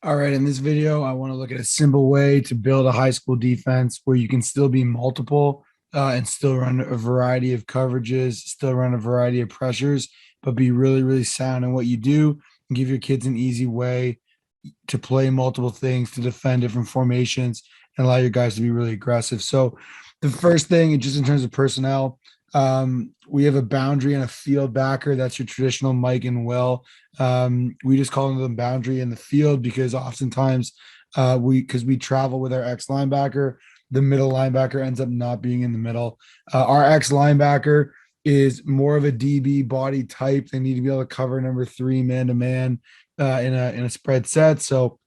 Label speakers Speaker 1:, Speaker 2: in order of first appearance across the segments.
Speaker 1: All right, in this video, I want to look at a simple way to build a high school defense where you can still be multiple and still run a variety of coverages, still run a variety of pressures, but be really, really sound in what you do and give your kids an easy way to play multiple things, to defend different formations, and allow your guys to be really aggressive. So, the first thing, just in terms of personnel, we have a boundary and a field backer. That's your traditional Mike and Will. We just call them the boundary in the field because oftentimes because we travel with our ex linebacker, the middle linebacker ends up not being in the middle. Our ex linebacker is more of a DB body type. They need to be able to cover number three man to man in a spread set. So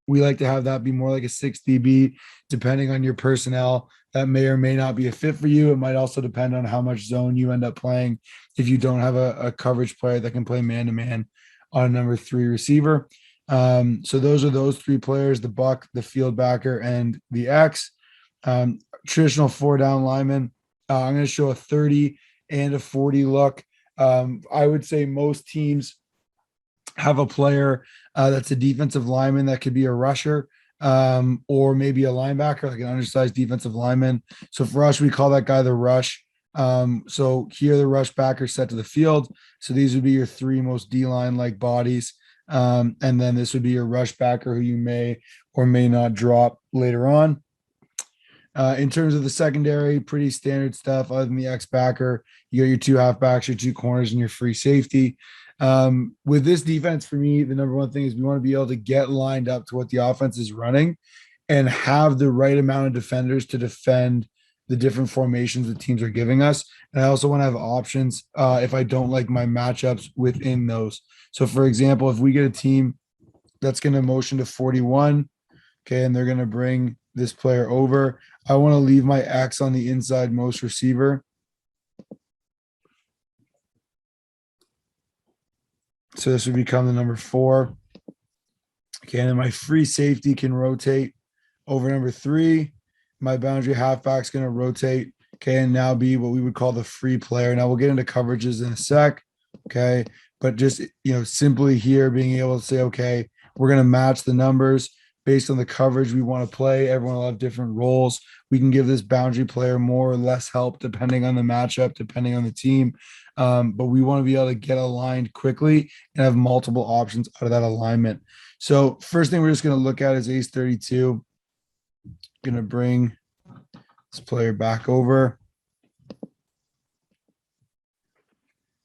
Speaker 1: we like to have that be more like a 6 DB, depending on your personnel. That may or may not be a fit for you. It might also depend on how much zone you end up playing if you don't have a coverage player that can play man to man on a number three receiver. So those are those three players: the buck, the field backer, and the X. Traditional four down lineman. I'm going to show a 30 and a 40 look. I would say most teams have a player that's a defensive lineman that could be a rusher, or maybe a linebacker, like an undersized defensive lineman. So for us, we call that guy the rush. So here the rush backer set to the field. So these would be your three most D-line like bodies. And then this would be your rush backer who you may or may not drop later on. In terms of the secondary, pretty standard stuff. Other than the X backer, you got your two halfbacks, your two corners, and your free safety. With this defense, for me, the number one thing is we want to be able to get lined up to what the offense is running and have the right amount of defenders to defend the different formations that teams are giving us. And I also want to have options if I don't like my matchups within those. So, for example, if we get a team that's going to motion to 41, okay, and they're going to bring this player over, I want to leave my X on the inside most receiver. So this would become the number 4. Okay, and then my free safety can rotate over number 3. My boundary halfback's going to rotate, okay, and now be what we would call the free player. Now we'll get into coverages in a sec, okay, but just, simply here being able to say, okay, we're going to match the numbers based on the coverage we want to play. Everyone will have different roles. We can give this boundary player more or less help depending on the matchup, depending on the team. But we want to be able to get aligned quickly and have multiple options out of that alignment. So first thing we're just going to look at is ace 32. Going to bring this player back over.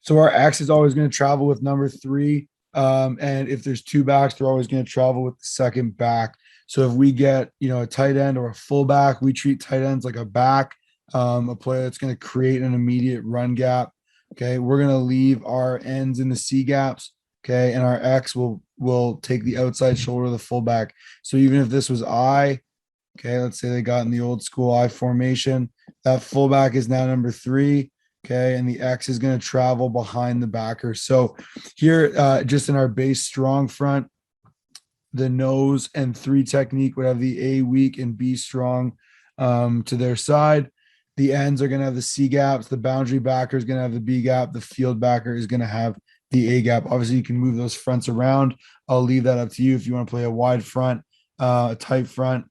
Speaker 1: So our X is always going to travel with number 3. And if there's two backs, they're always going to travel with the second back. So if we get, a tight end or a fullback, we treat tight ends like a back, a player that's going to create an immediate run gap. Okay, we're going to leave our ends in the C gaps. Okay, and our X will take the outside shoulder of the fullback. So even if this was I, okay, let's say they got in the old school I formation, that fullback is now number 3. Okay, and the X is going to travel behind the backer. So here, just in our base strong front, the nose and 3 technique would have the A weak and B strong to their side. The ends are going to have the C gaps. The boundary backer is going to have the B gap. The field backer is going to have the A gap. Obviously, you can move those fronts around. I'll leave that up to you if you want to play a wide front, a tight front,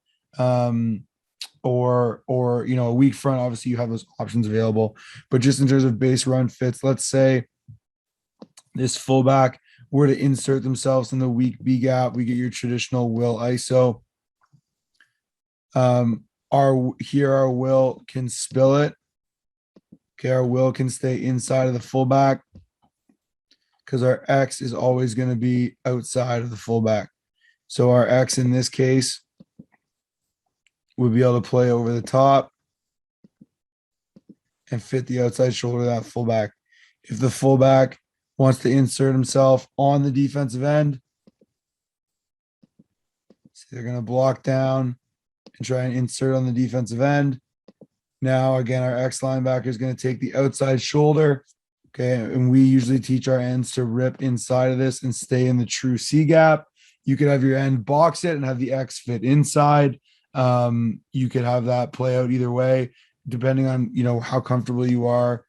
Speaker 1: or a weak front. Obviously you have those options available, but just in terms of base run fits, let's say this fullback were to insert themselves in the weak B gap, we get your traditional will ISO. Our will can spill it. Okay, our will can stay inside of the fullback because our X is always going to be outside of the fullback. So our X in this case would be able to play over the top and fit the outside shoulder of that fullback. If the fullback wants to insert himself on the defensive end, so they're going to block down and try and insert on the defensive end. Now, again, our X linebacker is going to take the outside shoulder. Okay, and we usually teach our ends to rip inside of this and stay in the true C gap. You could have your end box it and have the X fit inside. You could have that play out either way, depending on, how comfortable you are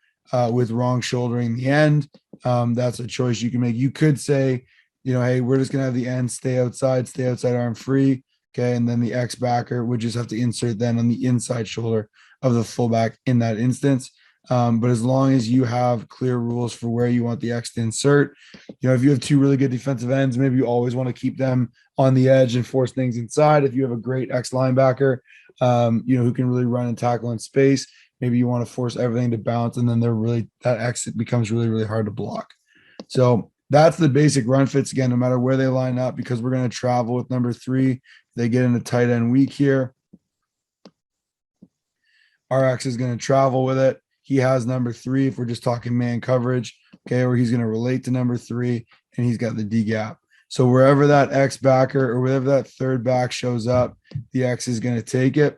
Speaker 1: with wrong shouldering the end. That's a choice you can make. You could say, hey, we're just gonna have the end stay outside arm free. Okay. And then the X backer would just have to insert then on the inside shoulder of the fullback in that instance. But as long as you have clear rules for where you want the X to insert, if you have two really good defensive ends, maybe you always want to keep them on the edge and force things inside. If you have a great X linebacker, who can really run and tackle in space, maybe you want to force everything to bounce, and then that X becomes really, really hard to block. So that's the basic run fits again, no matter where they line up, because we're going to travel with number 3. They get into tight end weak here. RX is going to travel with it. He has number 3 if we're just talking man coverage, okay, or he's going to relate to number 3, and he's got the D gap. So wherever that X backer or wherever that third back shows up, the X is going to take it.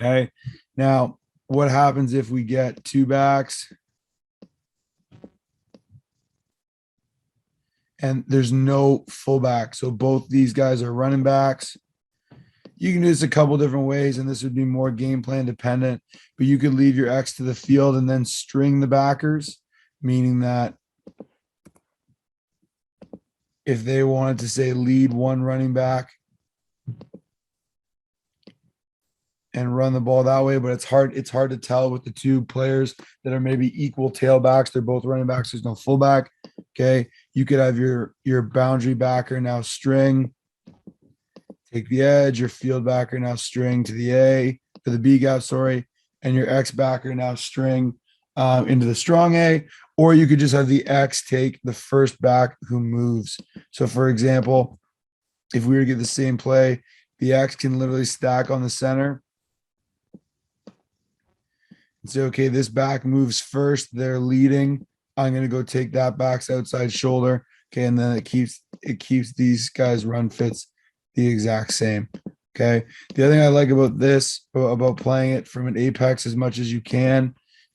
Speaker 1: Okay. Now, what happens if we get 2 backs and there's no fullback? So both these guys are running backs. You can do this a couple different ways, and this would be more game plan dependent, but you could leave your X to the field and then string the backers, meaning that if they wanted to say lead one running back and run the ball that way, but it's hard to tell with the 2 players that are maybe equal tailbacks. They're both running backs. There's no fullback. Okay. You could have your boundary backer now string, take the edge, your field backer now string to the A, to the B gap, sorry, and your X backer now string into the strong A, or you could just have the X take the first back who moves. So for example, if we were to get the same play, the X can literally stack on the center and say, okay, this back moves first, they're leading, I'm going to go take that back's outside shoulder. Okay. And then it keeps these guys run fits the exact same. Okay. The other thing I like about this, about playing it from an apex as much as you can,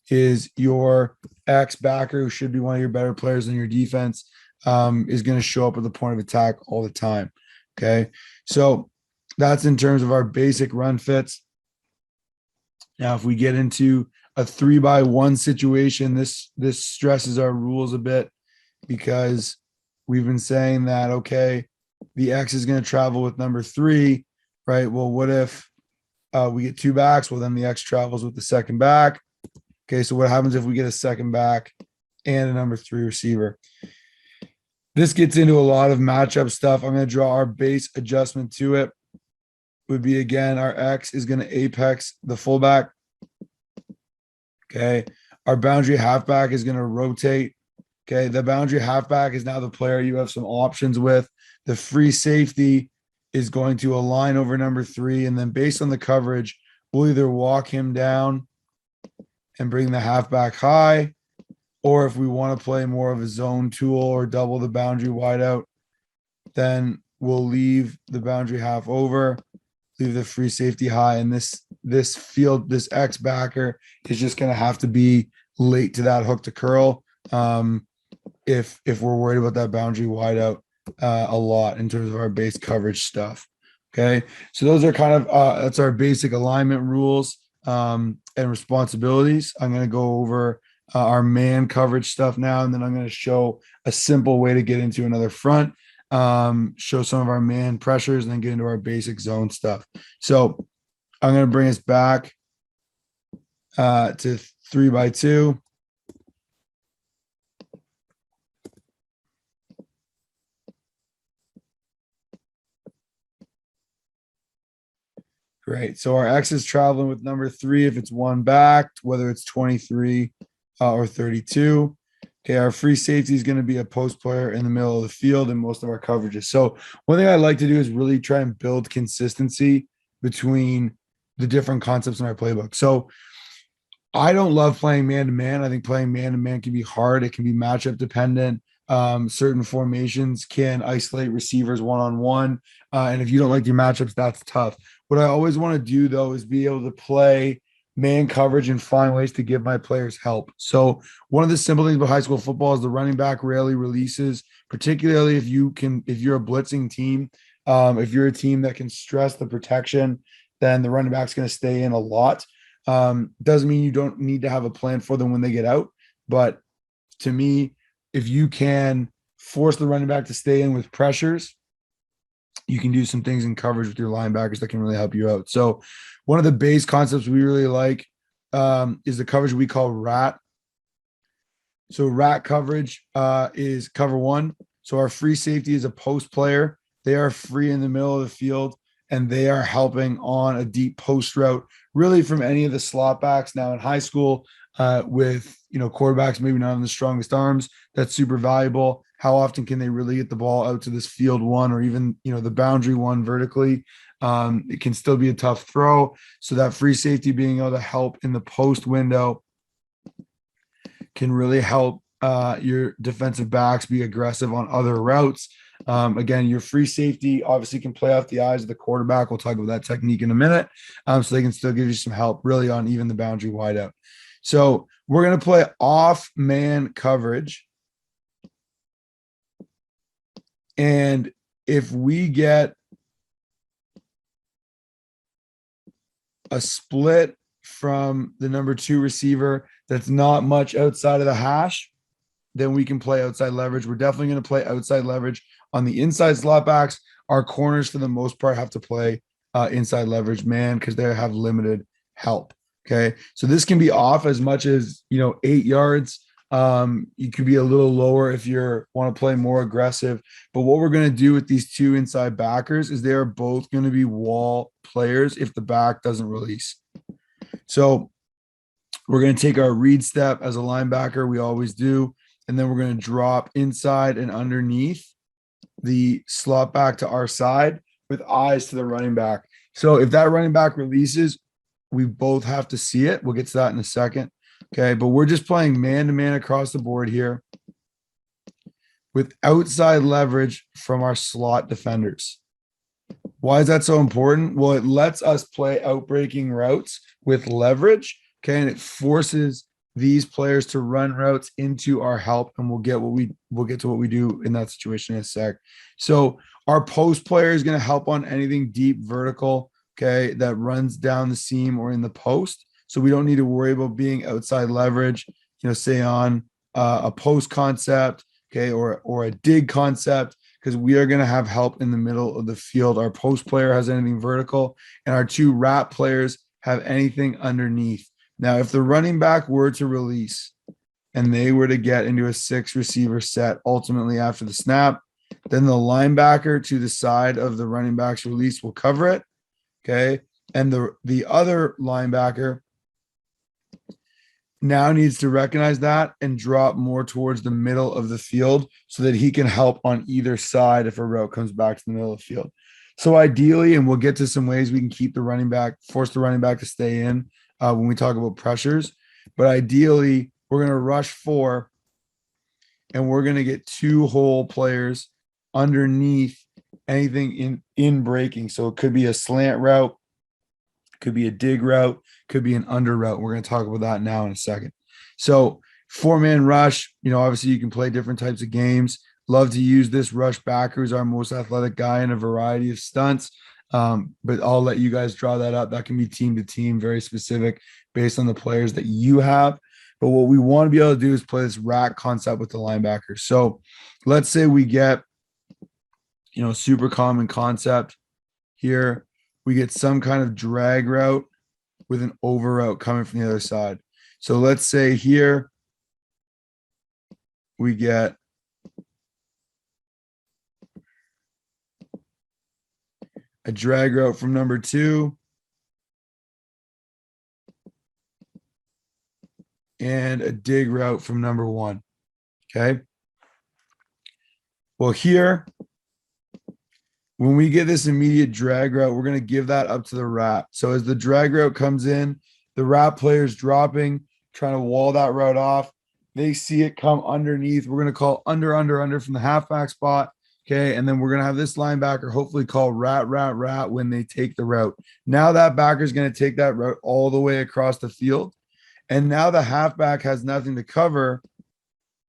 Speaker 1: is your X backer, who should be one of your better players in your defense, is going to show up at the point of attack all the time. Okay. So that's in terms of our basic run fits. Now, if we get into a 3-by-1 situation, this stresses our rules a bit, because we've been saying that, okay, the X is going to travel with number 3, right? Well, what if we get 2 backs? Well, then the X travels with the second back. Okay, so what happens if we get a second back and a number 3 receiver? This gets into a lot of matchup stuff. I'm going to draw our base adjustment to it. Would be, again, our X is going to apex the fullback. Okay, our boundary halfback is going to rotate. Okay, the boundary halfback is now the player you have some options with. The free safety is going to align over number 3, and then based on the coverage, we'll either walk him down and bring the halfback high, or if we want to play more of a zone tool or double the boundary wide out, then we'll leave the boundary half over, leave the free safety high, and this X backer is just going to have to be late to that hook to curl. If we're worried about that boundary wide out a lot in terms of our base coverage stuff. Okay, so those are kind of that's our basic alignment rules and responsibilities. I'm going to go over our man coverage stuff now, and then I'm going to show a simple way to get into another front, show some of our man pressures, and then get into our basic zone stuff. So I'm going to bring us back to 3-by-2. Great. So our X is traveling with number 3 if it's 1 back, whether it's 23 or 32. Okay, our free safety is going to be a post player in the middle of the field in most of our coverages. So one thing I like to do is really try and build consistency between the different concepts in our playbook. So I don't love playing man-to-man. I think playing man-to-man can be hard. It can be matchup dependent. Certain formations can isolate receivers one-on-one. And if you don't like your matchups, that's tough. What I always want to do, though, is be able to play man coverage and find ways to give my players help. So one of the simple things about high school football is the running back rarely releases, particularly if you're a blitzing team. If you're a team that can stress the protection, then the running back's going to stay in a lot. Doesn't mean you don't need to have a plan for them when they get out. But to me, if you can force the running back to stay in with pressures. You can do some things in coverage with your linebackers that can really help you out. So one of the base concepts we really like is the coverage we call rat. So rat coverage is cover one. So our free safety is a post player. They are free in the middle of the field, and they are helping on a deep post route, really from any of the slot backs. Now in high school, with quarterbacks maybe not on the strongest arms, that's super valuable. How often can they really get the ball out to this field one or even the boundary one vertically? It can still be a tough throw. So that free safety being able to help in the post window can really help your defensive backs be aggressive on other routes. Again, your free safety obviously can play off the eyes of the quarterback. We'll talk about that technique in a minute. So they can still give you some help really on even the boundary wideout. So we're going to play off man coverage. And if we get a split from the number 2 receiver that's not much outside of the hash, then we can play outside leverage. We're definitely going to play outside leverage on the inside slot backs. Our corners, for the most part, have to play inside leverage man because they have limited help. Okay. So this can be off as much as, 8 yards. You could be a little lower if you want to play more aggressive. But what we're going to do with these 2 inside backers is they are both going to be wall players if the back doesn't release. So we're going to take our read step as a linebacker. We always do. And then we're going to drop inside and underneath the slot back to our side with eyes to the running back. So if that running back releases, we both have to see it. We'll get to that in a second. Okay. But we're just playing man-to-man across the board here with outside leverage from our slot defenders. Why is that so important? Well, it lets us play outbreaking routes with leverage. Okay. And it forces these players to run routes into our help, and we'll get to what we do in that situation in a sec. So our post player is going to help on anything deep vertical, okay, that runs down the seam or in the post. So we don't need to worry about being outside leverage, say on a post concept, okay, or a dig concept, because we are going to have help in the middle of the field. Our post player has anything vertical, and our 2 wrap players have anything underneath. Now, if the running back were to release and they were to get into a 6 receiver set ultimately after the snap, then the linebacker to the side of the running back's release will cover it. Okay. And the other linebacker now needs to recognize that and drop more towards the middle of the field so that he can help on either side if a route comes back to the middle of the field. So ideally, and we'll get to some ways we can keep the running back, force the running back to stay in when we talk about pressures, but ideally we're going to rush 4 and we're going to get 2 hole players underneath anything in breaking. So it could be a slant route, could be a dig route, could be an under route. We're going to talk about that now in a second. So 4-man rush, obviously you can play different types of games. Love to use this rush backer, who's our most athletic guy in a variety of stunts. But I'll let you guys draw that up. That can be team to team, very specific based on the players that you have. But what we want to be able to do is play this rack concept with the linebackers. So let's say we get, super common concept here. We get some kind of drag route with an over route coming from the other side. So let's say here we get a drag route from number 2 and a dig route from number 1. Okay. Well, here, when we get this immediate drag route, we're going to give that up to the wrap. So as the drag route comes in, the wrap player's dropping, trying to wall that route off. They see it come underneath. We're going to call under from the halfback spot. Okay. And then we're going to have this linebacker hopefully call rat when they take the route. Now that backer is going to take that route all the way across the field. And now the halfback has nothing to cover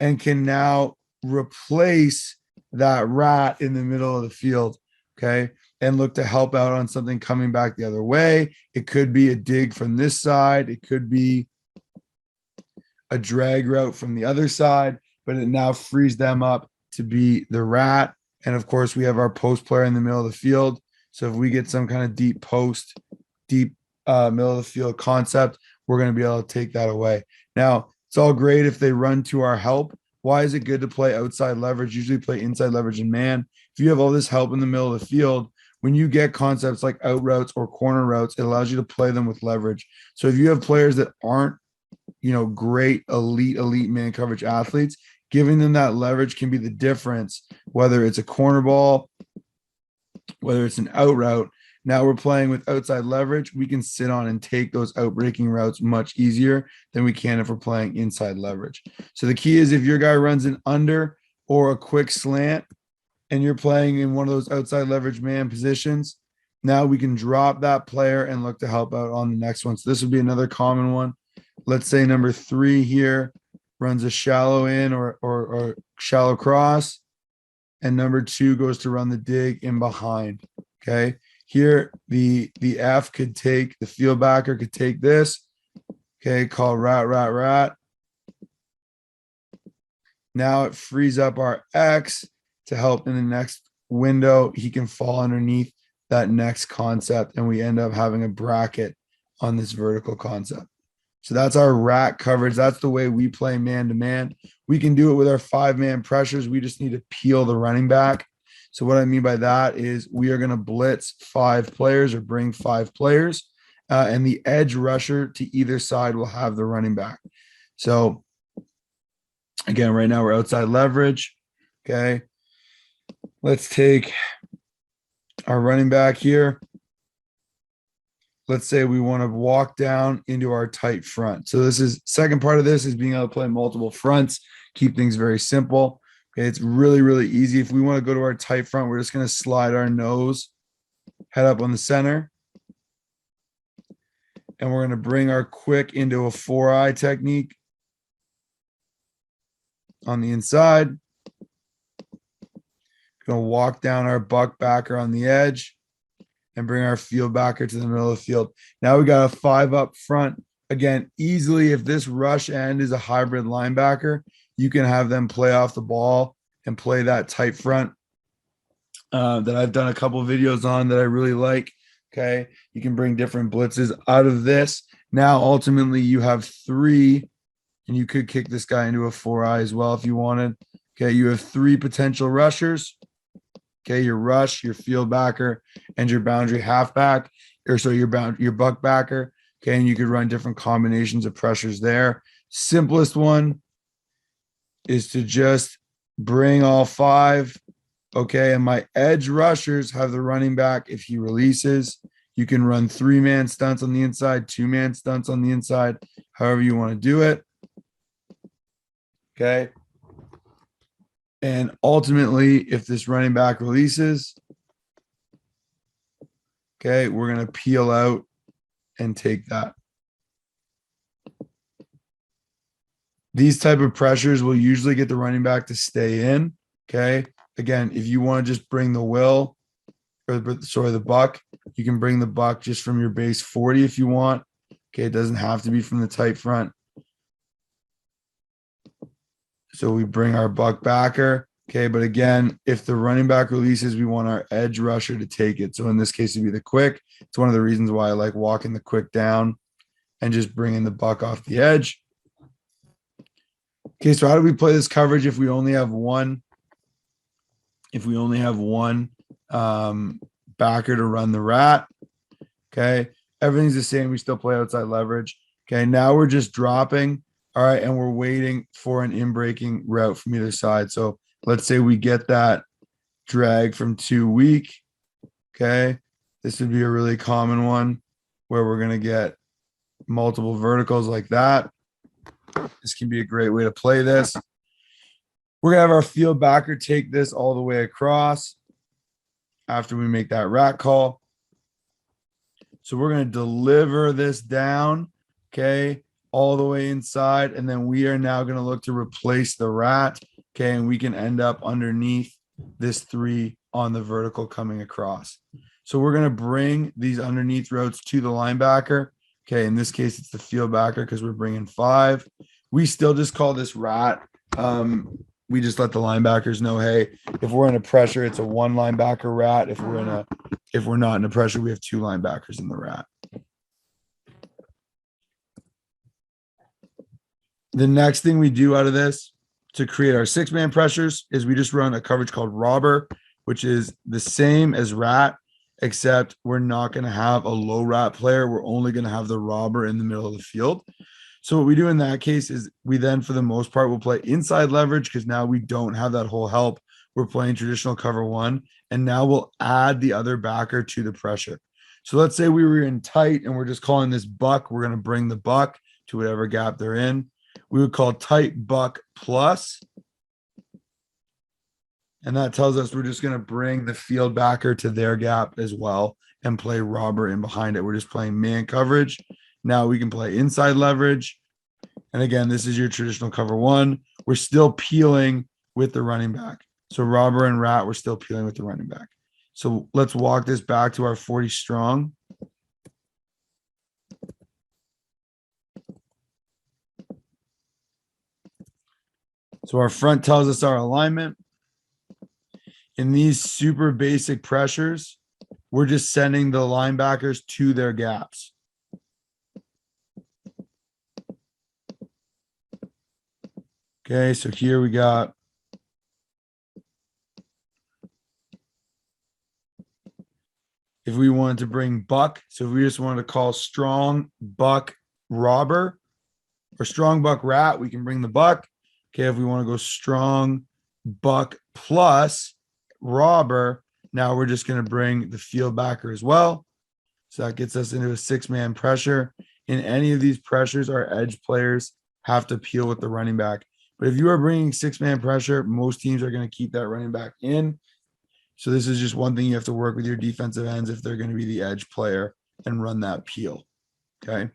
Speaker 1: and can now replace that rat in the middle of the field. Okay. And look to help out on something coming back the other way. It could be a dig from this side. It could be a drag route from the other side, but it now frees them up to be the rat. And of course, we have our post player in the middle of the field. So if we get some kind of deep post, deep middle of the field concept, we're going to be able to take that away. Now, it's all great if they run to our help. Why is it good to play outside leverage? Usually play inside leverage and man. If you have all this help in the middle of the field, when you get concepts like out routes or corner routes, it allows you to play them with leverage. So if you have players that aren't, great elite man coverage athletes, giving them that leverage can be the difference, whether it's a corner ball, whether it's an out route. Now we're playing with outside leverage. We can sit on and take those outbreaking routes much easier than we can if we're playing inside leverage. So the key is if your guy runs an under or a quick slant and you're playing in one of those outside leverage man positions, now we can drop that player and look to help out on the next one. So this would be another common one. Let's say number 3 here runs a shallow in or shallow cross, and number 2 goes to run the dig in behind. Okay. Here, the F could take, the field backer could take this. Okay, call rat. Now it frees up our X to help in the next window. He can fall underneath that next concept, and we end up having a bracket on this vertical concept. So that's our rat coverage. That's the way we play man-to-man. We can do it with our 5-man pressures. We just need to peel the running back. So what I mean by that is we are going to blitz 5 players or bring 5 players, and the edge rusher to either side will have the running back. So again, right now we're outside leverage. Okay. Let's take our running back here. Let's say we want to walk down into our tight front. So this is second part of this is being able to play multiple fronts, keep things very simple. Okay, it's really easy. If we want to go to our tight front, we're just going to slide our nose, head up on the center. And we're going to bring our quick into a 4-eye technique on the inside. Going to walk down our buck backer on the edge and bring our field backer to the middle of the field. Now we got a 5 up front. Again, easily, if this rush end is a hybrid linebacker, you can have them play off the ball and play that tight front that I've done a couple of videos on that I really like. Okay. You can bring different blitzes out of this. Now, ultimately, you have 3, and you could kick this guy into a 4-eye as well if you wanted. Okay. You have 3 potential rushers. Okay. Your rush, your field backer, and your boundary halfback, or so your buck backer. Okay. And you could run different combinations of pressures there. Simplest one is to just bring all 5. Okay. And my edge rushers have the running back. If he releases, you can run 3-man stunts on the inside, 2-man stunts on the inside, however you want to do it. Okay. And ultimately, if this running back releases, okay, we're going to peel out and take that. These type of pressures will usually get the running back to stay in. Okay. Again, if you want to just bring the will, or the buck, you can bring the buck just from your base 40 if you want. Okay. It doesn't have to be from the tight front. So we bring our buck backer. Okay. But again, if the running back releases, we want our edge rusher to take it. So in this case, it'd be the quick. It's one of the reasons why I like walking the quick down and just bringing the buck off the edge. Okay, so how do we play this coverage if we only have one? If we only have one backer to run the rat, okay, everything's the same. We still play outside leverage. Okay, now we're just dropping. All right, and we're waiting for an in-breaking route from either side. So let's say we get that drag from 2 weak. Okay, this would be a really common one where we're going to get multiple verticals like that. This can be a great way to play this. We're going to have our field backer take this all the way across after we make that rat call. So we're going to deliver this down, okay, all the way inside. And then we are now going to look to replace the rat, okay, and we can end up underneath this 3 on the vertical coming across. So we're going to bring these underneath routes to the linebacker. Okay, in this case, it's the field backer because we're bringing 5. We still just call this rat. we just let the linebackers know, hey, if we're in a pressure, it's a one linebacker rat. If we're not in a pressure, we have two linebackers in the rat. The next thing we do out of this to create our 6-man pressures is we just run a coverage called robber, which is the same as rat, except we're not going to have a low rat player. We're only going to have the robber in the middle of the field. So what we do in that case is we then, for the most part, will play inside leverage because now we don't have that whole help. We're playing traditional cover one, and now we'll add the other backer to the pressure. So let's say we were in tight and we're just calling this buck. We're going to bring the buck to whatever gap they're in. We would call tight buck plus. And that tells us we're just going to bring the field backer to their gap as well and play robber in behind it. We're just playing man coverage. Now we can play inside leverage. And again, this is your traditional cover one. We're still peeling with the running back. So robber and rat, we're still peeling with the running back. So let's walk this back to our 40 strong. So our front tells us our alignment. In these super basic pressures, we're just sending the linebackers to their gaps. Okay, so here we got if we wanted to bring buck, so if we just wanted to call strong buck robber or strong buck rat, we can bring the buck. Okay, if we want to go strong buck plus robber, now we're just going to bring the field backer as well. So that gets us into a 6-man pressure. In any of these pressures, our edge players have to peel with the running back. But if you are bringing 6-man pressure, most teams are going to keep that running back in. So this is just one thing you have to work with your defensive ends if they're going to be the edge player and run that peel. Okay.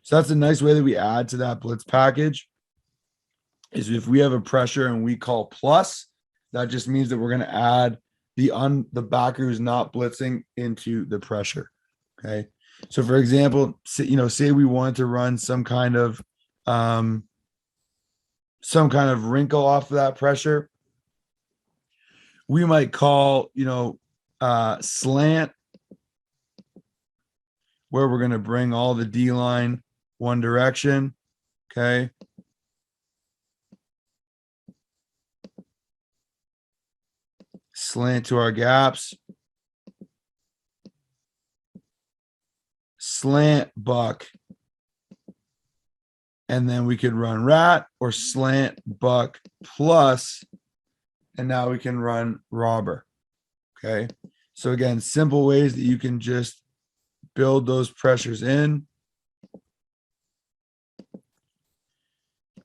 Speaker 1: So that's a nice way that we add to that blitz package is if we have a pressure and we call plus, that just means that we're going to add the backer who's not blitzing into the pressure. Okay. So for example, say we wanted to run some kind of wrinkle off of that pressure. We might call, slant, where we're going to bring all the D line one direction. Okay. Slant to our gaps. Slant buck. And then we could run rat or slant buck plus. And now we can run robber. Okay. So again, simple ways that you can just build those pressures in.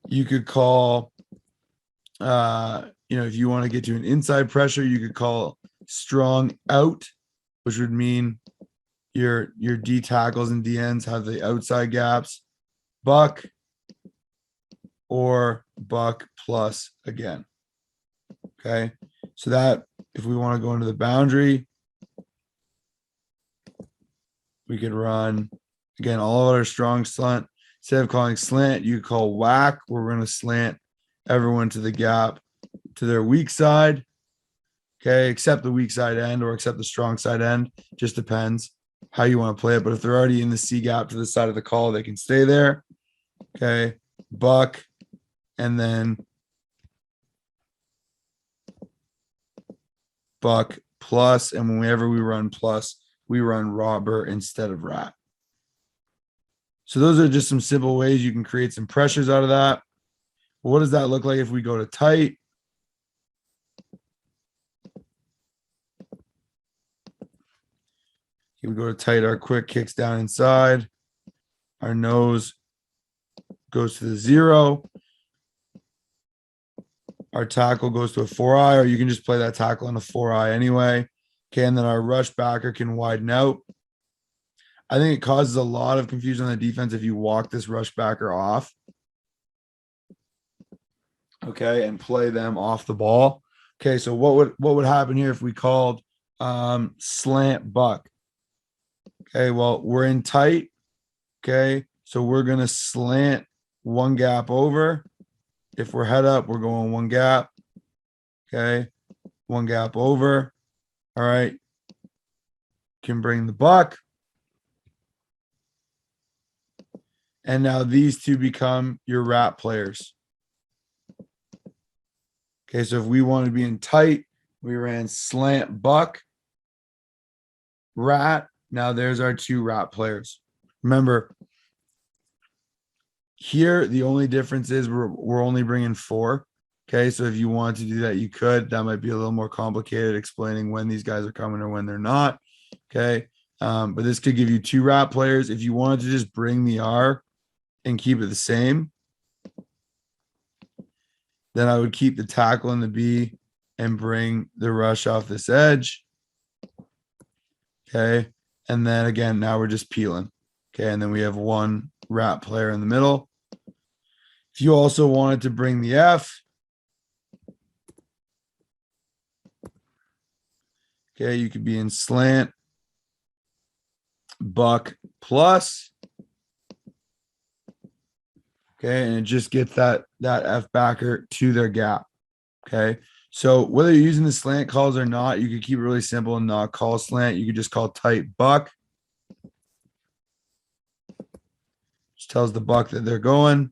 Speaker 1: You could call, if you want to get to an inside pressure, you could call strong out, which would mean your D tackles and D ends have the outside gaps, buck or buck plus again. Okay. So that if we want to go into the boundary, we could run again, all of our strong slant. Instead of calling slant, you call whack, where we're going to slant everyone to the gap to their weak side. Okay, except the weak side end or except the strong side end. Just depends how you want to play it. But if they're already in the C gap to the side of the call, they can stay there. Okay, buck, and then buck plus. And whenever we run plus, we run robber instead of rat. So those are just some simple ways you can create some pressures out of that. What does that look like if we go to tight? Here we go to tight, our quick kicks down inside. Our nose goes to the 0. Our tackle goes to a 4-eye, or you can just play that tackle on a 4-eye anyway. Okay, and then our rush backer can widen out. I think it causes a lot of confusion on the defense if you walk this rush backer off. Okay, and play them off the ball. Okay, so what would happen here if we called slant buck? Okay, well, we're in tight. Okay, so we're going to slant one gap over. If we're head up, we're going one gap. Okay. One gap over. All right. Can bring the buck. And now these two become your rat players. Okay. So if we want to be in tight, we ran slant buck, rat. Now there's our two rat players. Remember, here the only difference is we're only bringing 4. Okay, so if you want to do that, you could. That might be a little more complicated explaining when these guys are coming or when they're not. Okay, but this could give you 2 rat players. If you wanted to just bring the R and keep it the same, then I would keep the tackle and the B and bring the rush off this edge. Okay, and then again, now we're just peeling. Okay, and then we have 1 rat player in the middle. If you also wanted to bring the F, okay, you could be in slant, buck plus. Okay, and it just gets that F backer to their gap. Okay, so whether you're using the slant calls or not, you could keep it really simple and not call slant. You could just call tight buck. Just tells the buck that they're going.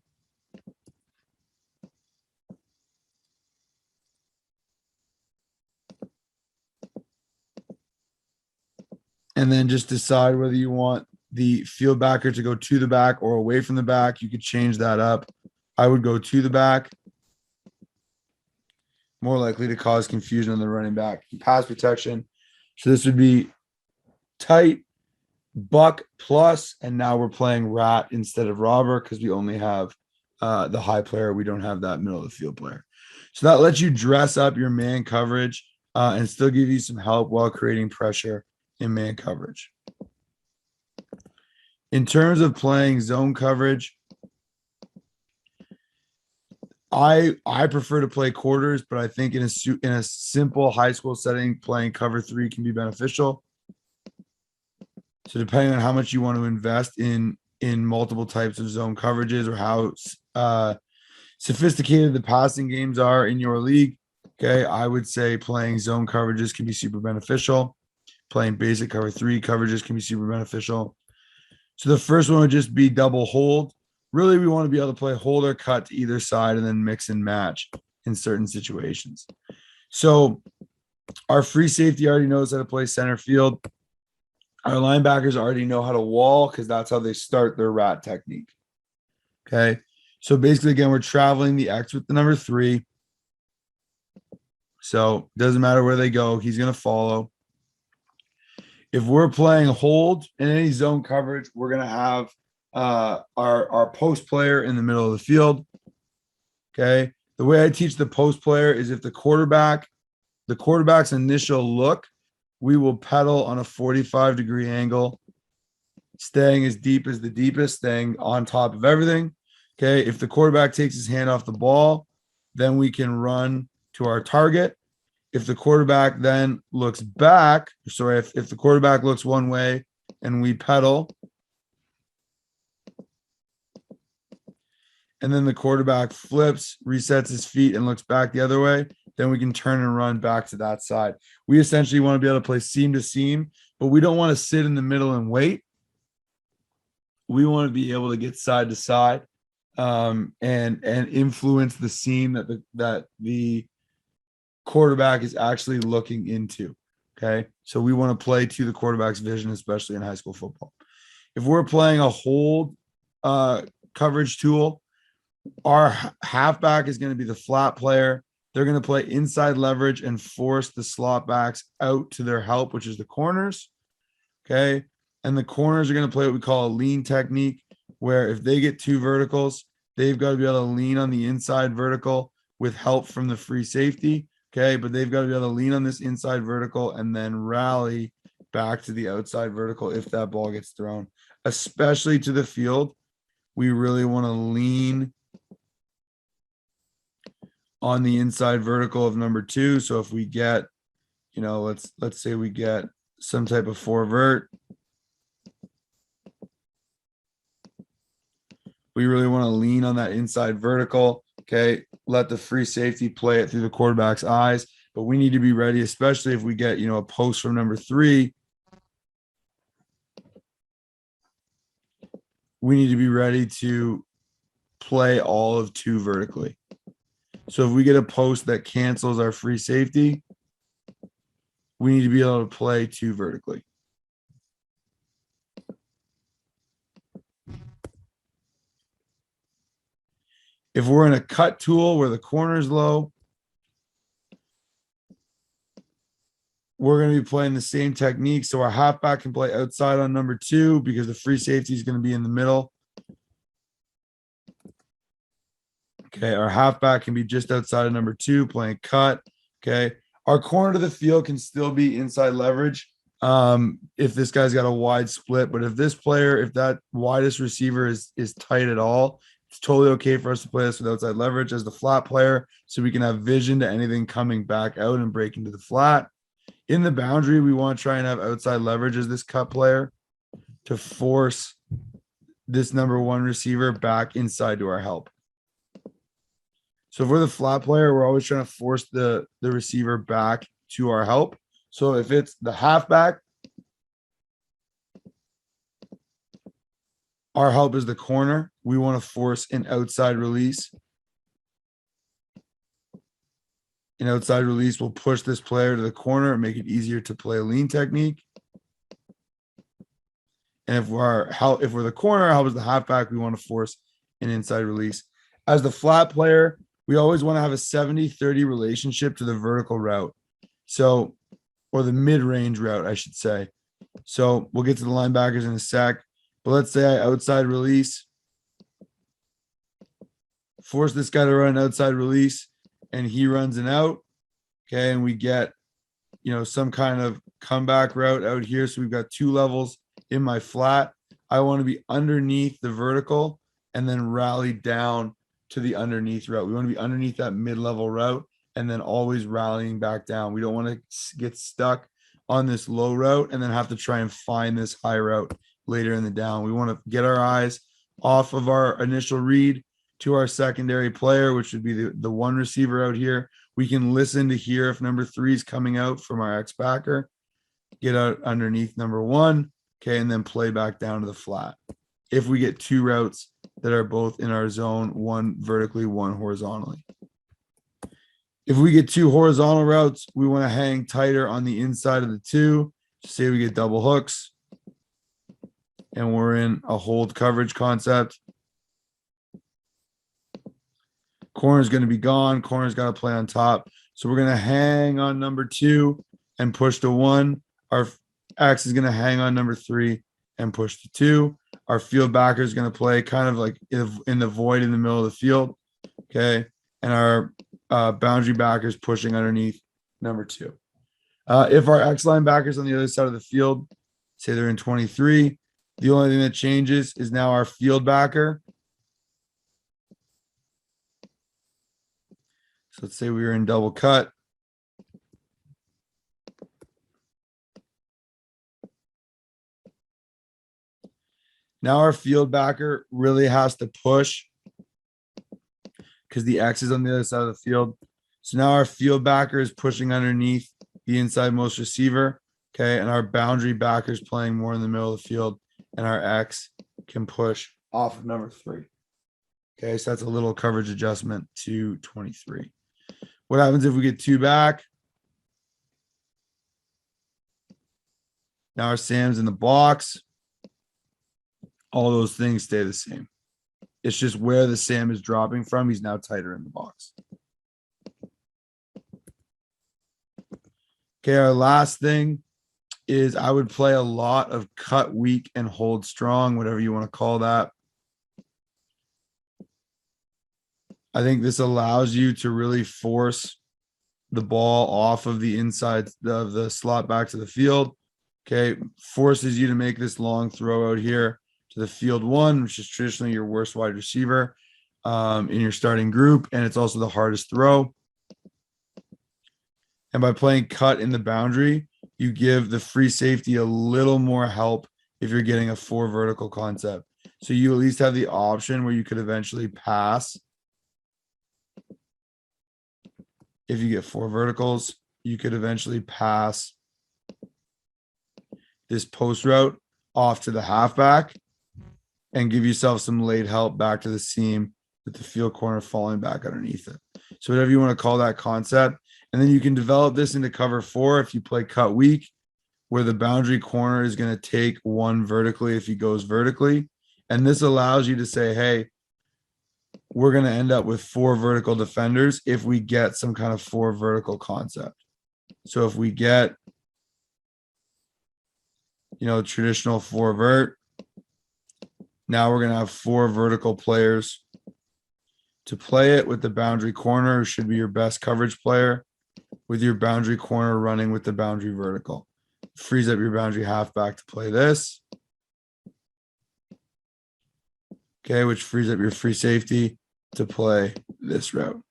Speaker 1: And then just decide whether you want the field backer to go to the back or away from the back. You could change that up. I would go to the back. More likely to cause confusion on the running back. Pass protection. So this would be tight, buck plus, and now we're playing rat instead of robber because we only have the high player. We don't have that middle of the field player. So that lets you dress up your man coverage and still give you some help while creating pressure in man coverage. In terms of playing zone coverage, I prefer to play quarters, but I think in a simple high school setting, playing cover 3 can be beneficial. So depending on how much you want to invest in multiple types of zone coverages or how sophisticated the passing games are in your league, okay, I would say playing zone coverages can be super beneficial. Playing basic cover 3 coverages can be super beneficial. So the first one would just be double hold. Really, we want to be able to play hold or cut to either side and then mix and match in certain situations. So our free safety already knows how to play center field. Our linebackers already know how to wall because that's how they start their rat technique. Okay. So basically, again, we're traveling the X with the number 3. So it doesn't matter where they go, he's going to follow. If we're playing hold in any zone coverage, we're going to have our post player in the middle of the field. Okay. The way I teach the post player is if the quarterback's initial look, we will pedal on a 45-degree angle, staying as deep as the deepest, staying on top of everything. Okay. If the quarterback takes his hand off the ball, then we can run to our target. If the quarterback then looks back, if the quarterback looks one way and we pedal, and then the quarterback flips, resets his feet, and looks back the other way, then we can turn and run back to that side. We essentially want to be able to play seam to seam, but we don't want to sit in the middle and wait. We want to be able to get side to side and influence the seam that the quarterback is actually looking into. Okay. So we want to play to the quarterback's vision, especially in high school football. If we're playing a hold coverage tool, our halfback is going to be the flat player. They're going to play inside leverage and force the slot backs out to their help, which is the corners. Okay. And the corners are going to play what we call a lean technique, where if they get 2 verticals, they've got to be able to lean on the inside vertical with help from the free safety. Okay. But they've got to be able to lean on this inside vertical and then rally back to the outside vertical if that ball gets thrown, especially to the field. We really want to lean on the inside vertical of number 2. So if we get, let's say we get some type of 4 vert, we really want to lean on that inside vertical. Okay. let the free safety play it through the quarterback's eyes. But we need to be ready, especially if we get, a post from number 3. We need to be ready to play all of 2 vertically. So if we get a post that cancels our free safety, we need to be able to play 2 vertically. If we're in a cut tool where the corner is low, we're going to be playing the same technique. So our halfback can play outside on number 2 because the free safety is going to be in the middle. Okay, our halfback can be just outside of number 2 playing cut. Okay, our corner to the field can still be inside leverage if this guy's got a wide split. But if that widest receiver is tight at all, it's totally okay for us to play this with outside leverage as the flat player, so we can have vision to anything coming back out and break into the flat. In the boundary, we want to try and have outside leverage as this cut player to force this number 1 receiver back inside to our help. So if we're the flat player, we're always trying to force the receiver back to our help. So if it's the halfback, our help is the corner. We want to force an outside release. An outside release will push this player to the corner and make it easier to play a lean technique. And if we're the corner, our help is the halfback, we want to force an inside release. As the flat player, we always want to have a 70-30 relationship to the vertical route. So, or the mid-range route, I should say. So we'll get to the linebackers in a sec. But let's say I outside release, force this guy to run an outside release, and he runs an out. Okay, and we get, some kind of comeback route out here. So we've got 2 levels in my flat. I want to be underneath the vertical and then rally down to the underneath route. We want to be underneath that mid-level route and then always rallying back down. We don't want to get stuck on this low route and then have to try and find this high route later in the down. We want to get our eyes off of our initial read to our secondary player, which would be the 1 receiver out here. We can listen to hear if number 3 is coming out from our X-backer, get out underneath number 1, okay, and then play back down to the flat. If we get 2 routes that are both in our zone, 1 vertically, 1 horizontally. If we get 2 horizontal routes, we want to hang tighter on the inside of the 2. Say we get double hooks and we're in a hold coverage concept. Corner's going to be gone. Corner's got to play on top. So we're going to hang on number 2 and push to 1. Our X is going to hang on number 3 and push to 2. Our field backer is going to play kind of like in the void in the middle of the field. Okay. And our boundary backer is pushing underneath number 2. If our X line backer is on the other side of the field, say they're in 23, the only thing that changes is now our field backer. So let's say we were in double cut. Now our field backer really has to push because the X is on the other side of the field. So now our field backer is pushing underneath the inside most receiver. Okay. And our boundary backer is playing more in the middle of the field. And our X can push off of number 3. Okay. So that's a little coverage adjustment to 23. What happens if we get 2 back? Now our Sam's in the box. All those things stay the same. It's just where the Sam is dropping from. He's now tighter in the box. Okay, our last thing is I would play a lot of cut weak and hold strong, whatever you want to call that. I think this allows you to really force the ball off of the inside of the slot back to the field. Okay, forces you to make this long throw out here to the field 1, which is traditionally your worst wide receiver in your starting group, and it's also the hardest throw. And by playing cut in the boundary, you give the free safety a little more help if you're getting a 4 vertical concept. So you at least have the option where you could eventually pass if you get 4 verticals, you could eventually pass this post route off to the halfback and give yourself some late help back to the seam with the field corner falling back underneath it. So whatever you want to call that concept. And then you can develop this into cover 4 if you play cut weak, where the boundary corner is going to take 1 vertically if he goes vertically. And this allows you to say, hey, we're going to end up with 4 vertical defenders if we get some kind of 4 vertical concept. So if we get, traditional 4 vert, now we're going to have 4 vertical players to play it with the boundary corner, should be your best coverage player, with your boundary corner running with the boundary vertical. Frees up your boundary halfback to play this. Okay, which frees up your free safety to play this route.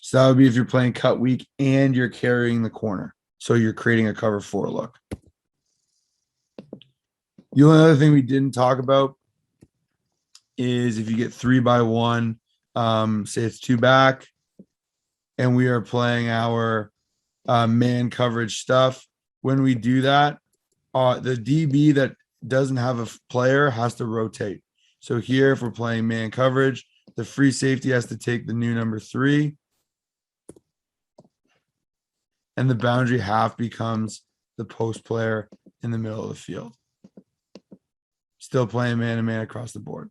Speaker 1: So that would be if you're playing cut weak and you're carrying the corner. So you're creating a cover 4 look. The only other thing we didn't talk about is if you get 3-by-1, say it's 2 back, and we are playing our man coverage stuff. When we do that, the DB that doesn't have a player has to rotate. So here, if we're playing man coverage, the free safety has to take the new number 3, and the boundary half becomes the post player in the middle of the field. Still playing man-to-man across the board.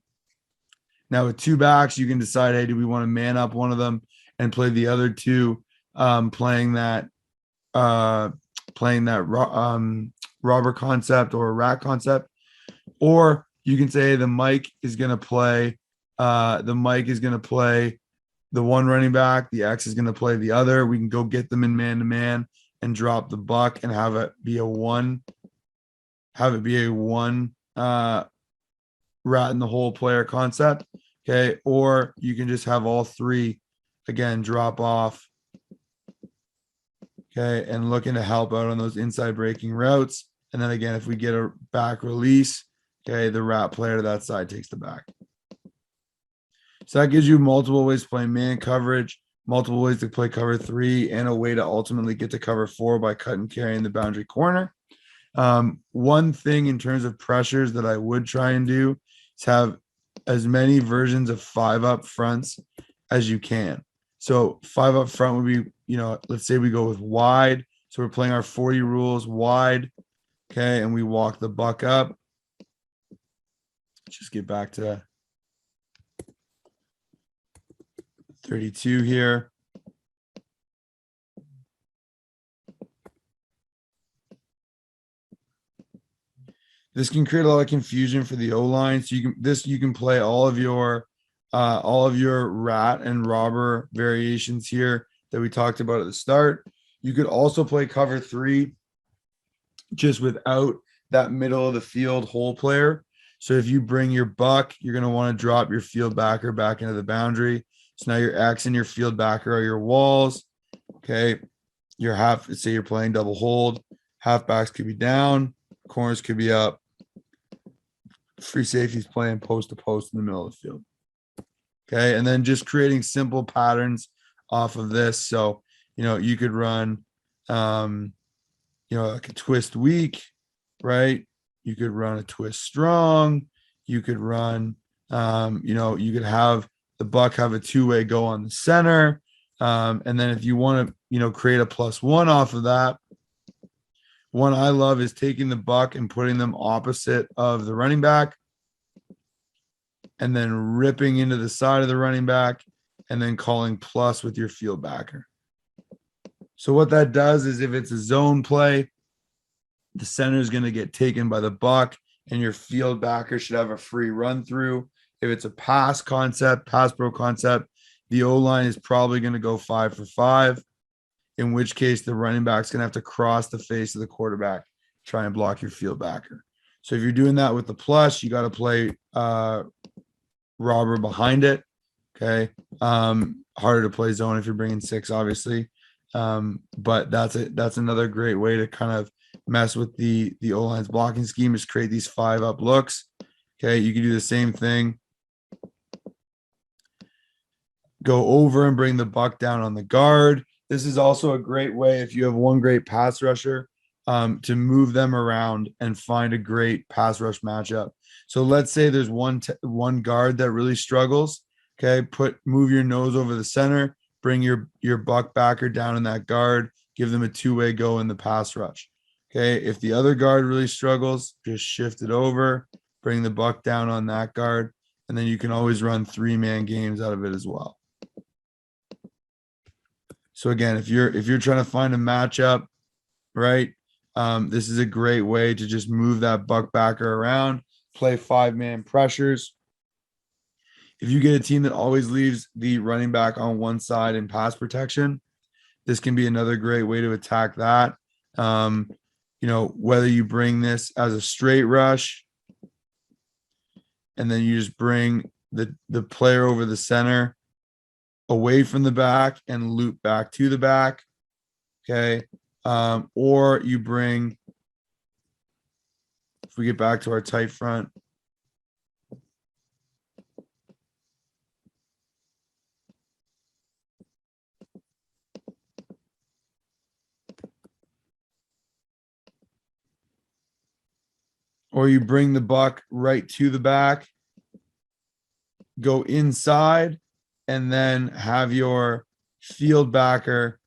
Speaker 1: Now with 2 backs, you can decide, hey, do we want to man up one of them and play the other 2, playing that robber concept or rat concept, or you can say the Mike is going to play the one running back, the X is going to play the other. We can go get them in man-to-man and drop the buck and have it be a one rat in the hole player concept. Okay. Or you can just have all 3 again drop off. Okay. And looking to help out on those inside breaking routes. And then again, if we get a back release, okay, the rat player to that side takes the back. So that gives you multiple ways to play man coverage, multiple ways to play cover 3, and a way to ultimately get to cover 4 by cut and carrying the boundary corner. One thing in terms of pressures that I would try and do is have as many versions of 5 up fronts as you can. So 5 up front would be, let's say we go with wide. So we're playing our 40 rules wide. Okay. And we walk the buck up. Just get back to 32 here. This can create a lot of confusion for the O-line. So you can play all of your rat and robber variations here that we talked about at the start. You could also play cover 3 just without that middle of the field hole player. So if you bring your buck, you're going to want to drop your field backer back into the boundary. So now your X and your field backer are your walls. Okay. Your half, say you're playing double hold, halfbacks could be down, corners could be up. Free safeties playing post to post in the middle of the field. Okay. And then just creating simple patterns off of this. So, you could run, like a twist weak, right? You could run a twist strong. You could run, you could have the buck have a 2-way go on the center. And then if you want to, create a +1 off of that, one I love is taking the buck and putting them opposite of the running back and then ripping into the side of the running back and then calling plus with your field backer. So what that does is if it's a zone play, the center is going to get taken by the buck and your field backer should have a free run through. If it's a pass pro concept, the O-line is probably going to go 5 for 5, in which case the running back's going to have to cross the face of the quarterback, try and block your field backer. So if you're doing that with the plus, you got to play robber behind it. Okay. Harder to play zone if you're bringing 6, obviously. But that's another great way to kind of mess with the O-line's blocking scheme, is create these 5 up looks. Okay. You can do the same thing go over and bring the buck down on the guard. This is also a great way if you have one great pass rusher to move them around and find a great pass rush matchup. So let's say there's one guard that really struggles. Okay, move your nose over the center, bring your buck backer down in that guard, give them a two-way go in the pass rush. Okay, if the other guard really struggles, just shift it over, bring the buck down on that guard, and then you can always run 3-man games out of it as well. So again, if you're trying to find a matchup, right, this is a great way to just move that buck backer around, play 5-man pressures. If you get a team that always leaves the running back on one side in pass protection, this can be another great way to attack that. Whether you bring this as a straight rush and then you just bring the player over the center away from the back and loop back to the back. Okay. Or you bring, if we get back to our tight front, or you bring the buck right to the back, go inside, and then have your field backer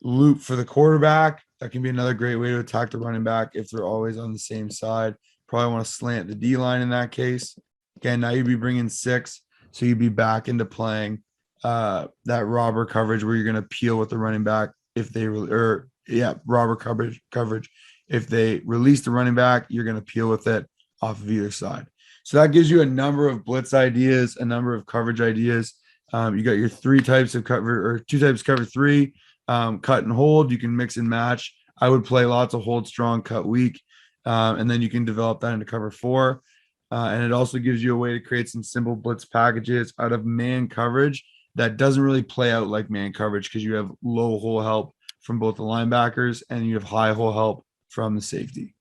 Speaker 1: loop for the quarterback. That can be another great way to attack the running back if they're always on the same side. Probably want to slant the D line in that case. Again, now you'd be bringing 6, so you'd be back into playing that robber coverage where you're going to peel with the running back if they robber coverage. If they release the running back, you're going to peel with it off of either side. So that gives you a number of blitz ideas, a number of coverage ideas. You got your 3 types of cover, or 2 types of cover 3, cut and hold. You can mix and match. I would play lots of hold strong, cut weak, and then you can develop that into cover 4. And it also gives you a way to create some simple blitz packages out of man coverage that doesn't really play out like man coverage because you have low hole help from both the linebackers and you have high hole help from the safety.